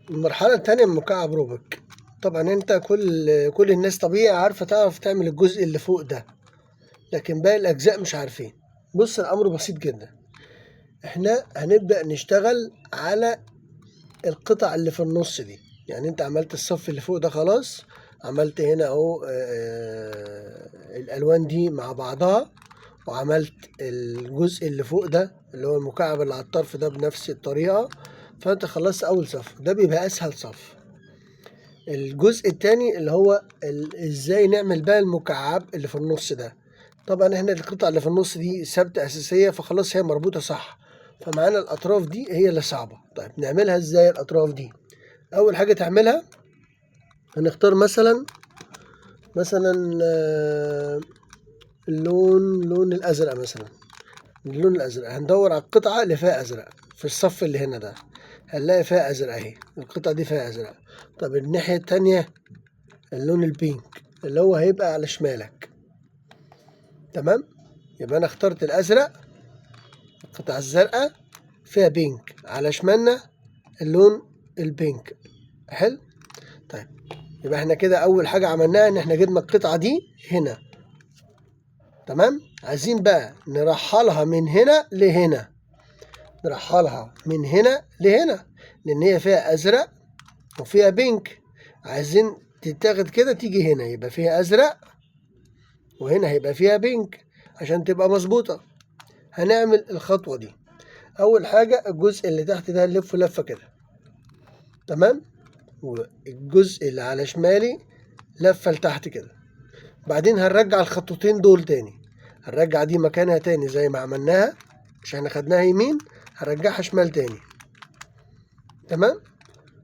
المرحلة التانية من مكعب روبك. طبعا انت كل الناس طبيعي عارفة تعرف تعمل الجزء اللي فوق ده، لكن باقي الأجزاء مش عارفين. بص الأمر بسيط جدا. احنا هنبدأ نشتغل على القطع اللي في النص دي. يعني انت عملت الصف اللي فوق ده خلاص، عملت هنا اهو الألوان دي مع بعضها، وعملت الجزء اللي فوق ده اللي هو المكعب اللي على الطرف ده بنفس الطريقة. فانت خلصت أول صف، ده بيبقى أسهل صف. الجزء التاني اللي هو ازاي نعمل بقى المكعب اللي في النص ده. طبعا احنا القطعة اللي في النص دي ثابتة أساسية، فخلاص هي مربوطة صح، فمعانا الأطراف دي هي اللي صعبة. طيب نعملها ازاي الأطراف دي؟ أول حاجة تعملها، هنختار مثلا اللون الأزرق مثلا. اللون الأزرق هندور على القطعة اللي فيها أزرق في الصف اللي هنا ده، هنلاقي فيها أزرق أهي، القطعة دي فيها أزرق. طب الناحية التانية اللون البينك اللي هو هيبقى على شمالك. تمام، يبقى أنا اخترت الأزرق، القطعة الزرقاء فيها بينك، على شمالنا اللون البينك. حلو. طيب يبقى احنا كده أول حاجة عملناها إن احنا جبنا القطعة دي هنا. تمام، عايزين بقى نرحلها من هنا لهنا، نرحلها من هنا لهنا، لأن هي فيها أزرق وفيها بينك. عايزين تتاخد كده تيجي هنا يبقى فيها أزرق، وهنا هيبقى فيها بينك عشان تبقى مظبوطة. هنعمل الخطوة دي. أول حاجة الجزء اللي تحت ده نلفه لفة كده، تمام، والجزء اللي على شمالي لفة لتحت كده. بعدين هنرجع الخطوتين دول تاني، هنرجع دي مكانها تاني زي ما عملناها، مش احنا خدناها يمين، هنرجعها شمال تاني. تمام،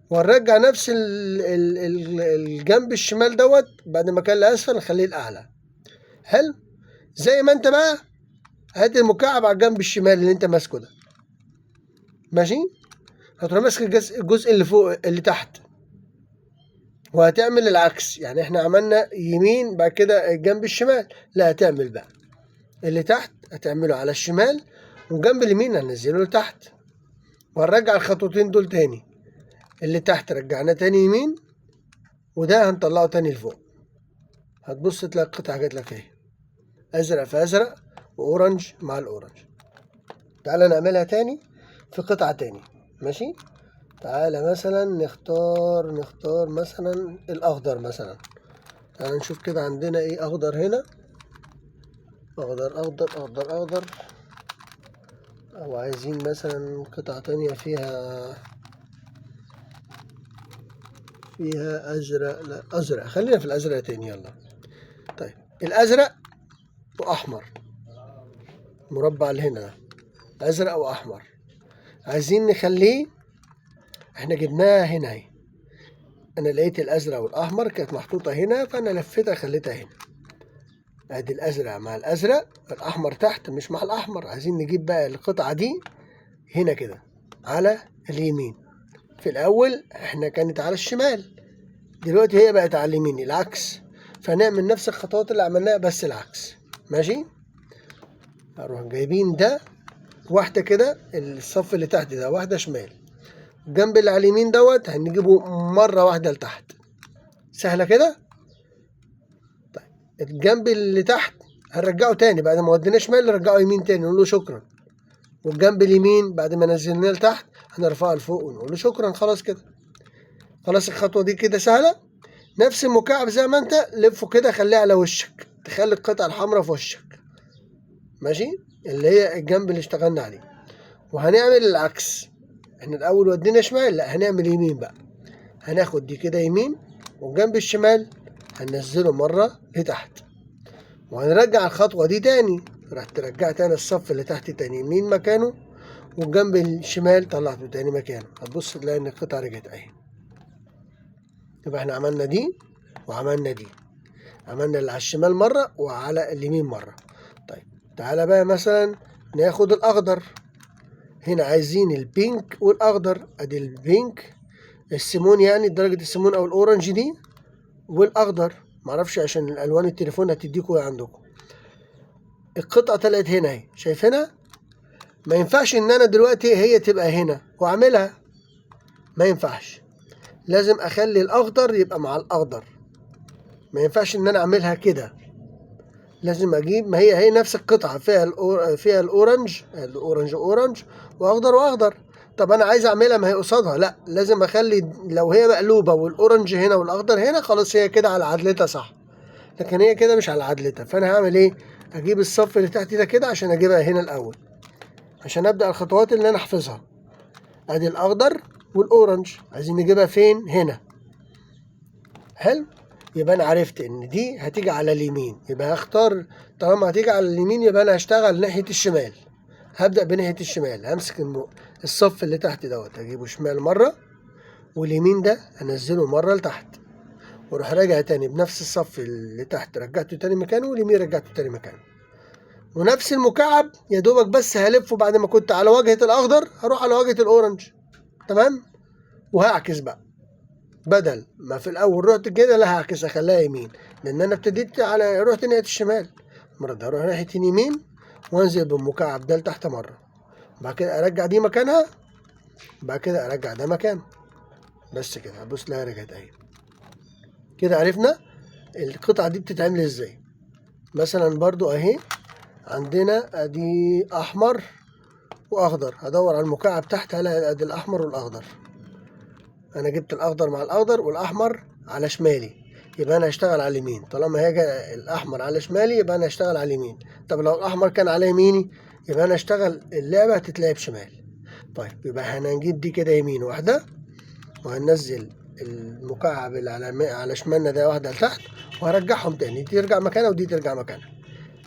وهنرجع نفس الجنب الشمال دوت بعد ما كان لأسفل نخليه الأعلى. حلو. زي ما انت بقى هات المكعب على الجنب الشمال اللي انت ماسكه ده، ماشي، هتروح ماسك الجزء اللي فوق اللي تحت، وهتعمل العكس. يعني احنا عملنا يمين بعد كده الجنب الشمال، لا هتعمل بقى اللي تحت هتعمله على الشمال، وجنب اليمين هننزله لتحت. وهنرجع الخطوتين دول تاني، اللي تحت رجعناه تاني يمين، وده هنطلعه تاني لفوق. هتبص تلاقي القطعة جات لك اهي، ازرق في ازرق واورنج مع الاورنج. تعالى نعملها تاني في قطعة تاني، ماشي. تعالى مثلا نختار مثلا الاخضر مثلا. تعالى نشوف كده عندنا ايه اخضر هنا، اخضر اخضر اخضر اخضر. او عايزين مثلا قطعة تانية فيها ازرق، لا ازرق، خلينا في الازرق تاني يلا. طيب الازرق واحمر، مربع اللي هنا ده ازرق واحمر، عايزين نخليه، احنا جبناها هنا اهي، انا لقيت الازرق والاحمر كانت محطوطة هنا، فانا لفيتها خليتها هنا. ادي الازرق مع الازرق، الاحمر تحت مش مع الاحمر. عايزين نجيب بقى القطعة دي هنا كده على اليمين. في الاول احنا كانت على الشمال، دلوقتي هي بقت على اليمين، العكس. فنعمل نفس الخطوات اللي عملناها بس العكس، ماشي. هنروح جايبين ده واحدة كده، الصف اللي تحت ده واحدة شمال، الجنب اللي على اليمين دوت هنجيبه مرة واحدة لتحت، سهلة كده. طيب الجنب اللي تحت هنرجعه تاني بعد ما وديناه شمال، نرجعه يمين تاني نقول له شكرا. والجنب اليمين بعد ما نزلناه لتحت هنرفعه لفوق ونقول له شكرا. خلاص كده، خلاص الخطوة دي كده سهلة. نفس المكعب زي ما انت لفه كده، خليه على وشك، تخلي القطعة الحمراء في وشك، ماشي، اللي هي الجنب اللي اشتغلنا عليه. وهنعمل العكس، احنا الاول ودينا شمال، لا هنعمل يمين بقى. هناخد دي كده يمين، والجنب الشمال هننزله مرة لتحت، وهنرجع الخطوة دي تاني. راح ترجع تاني الصف اللي تحت تاني يمين مكانه، والجنب الشمال طلعته تاني مكانه. هتبص تلاقي ان القطعة رجعت اهي. يبقى احنا عملنا دي وعملنا دي، عملنا اللي على الشمال مرة وعلى اليمين مرة. طيب تعالى بقى مثلا ناخد الأخضر. هنا عايزين البينك والأخضر، أدي البينك السيمون، يعني درجة السيمون أو الأورنج دي، والأخضر معرفش عشان الألوان التليفون هتديكوا عندكم. القطعة طلعت هنا اهي، شايفينها؟ ما ينفعش إن أنا دلوقتي هي تبقى هنا وأعملها، ما ينفعش. لازم اخلي الاخضر يبقى مع الاخضر، ما ينفعش ان انا اعملها كده. لازم اجيب، ما هي نفس القطعه فيها الاورنج اورنج واخضر واخضر. طب انا عايز اعملها ما هي قصادها، لا لازم اخلي لو هي مقلوبه والاورنج هنا والاخضر هنا خلاص هي كده على عدلتها صح، لكن هي كده مش على عدلتها. فانا هعمل ايه؟ اجيب الصف اللي تحت ده كده عشان اجيبها هنا الاول، عشان ابدا الخطوات اللي انا احفظها. ادي الاخضر والاورنج عايزين نجيبها فين؟ هنا. حلو، يبقى انا عرفت ان دي هتيجي على اليمين، يبقى هختار طالما هتيجي على اليمين يبقى انا هشتغل ناحيه الشمال. هبدا بناحيه الشمال، همسك الصف اللي تحت دوت اجيبه شمال مره، واليمين ده انزله مره لتحت، واروح راجع تاني بنفس الصف اللي تحت رجعته تاني مكانه، واليمين رجعته تاني مكانه. ونفس المكعب يا دوبك بس هلفه، بعد ما كنت على واجهه الاخضر هروح على واجهه الاورنج. تمام، وهعكس بقى، بدل ما في الاول رحت كده لا هعكس اخليها يمين، لان انا ابتديت على رحت ناحيه الشمال. المره دي هروح ناحيه اليمين وانزل بالمكعب ده لتحت مره، بعد كده ارجع دي مكانها، بعد كده ارجع ده مكانه. بس كده هبص لها رجعت اهي. كده عرفنا القطعه دي بتتعمل ازاي. مثلا برضو اهي عندنا ادي احمر واخضر، هدور على المكعب تحت هلاقي ادي الاحمر والاخضر. انا جبت الاخضر مع الاخضر والاحمر على شمالي، يبقى انا هشتغل على اليمين. طالما هيجي الاحمر على شمالي يبقى انا هشتغل على اليمين. طب لو الاحمر كان على يميني يبقى انا هشتغل اللعبه هتتلعب شمال. طيب يبقى هنجيب دي كده يمين واحده، وهننزل المكعب اللي على شمالنا ده واحده لتحت، وهرجعهم تاني، دي ترجع مكانها ودي ترجع مكانها.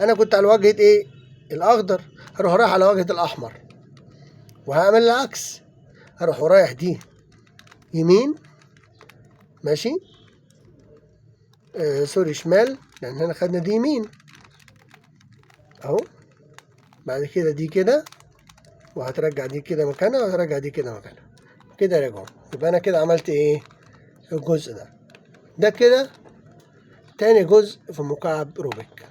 انا كنت على واجهه ايه؟ الاخضر، هروح رايح على واجهه الاحمر، وهعمل العكس، هروح رايح دي يمين ماشي، سوري شمال، لان احنا خدنا دي يمين اهو. بعد كده دي كده، وهترجع دي كده مكانها، وهترجع دي كده مكانها، كده رجعوا. يبقى انا كده عملت ايه؟ الجزء ده كده تاني جزء في مكعب روبيك.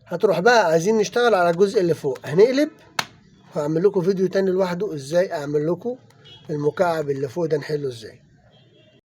هتروح بقى عايزين نشتغل على الجزء اللي فوق، هنقلب وهعمل لكم فيديو تاني لوحده ازاي اعمل لكم المكعب اللي فوق ده نحله ازاي.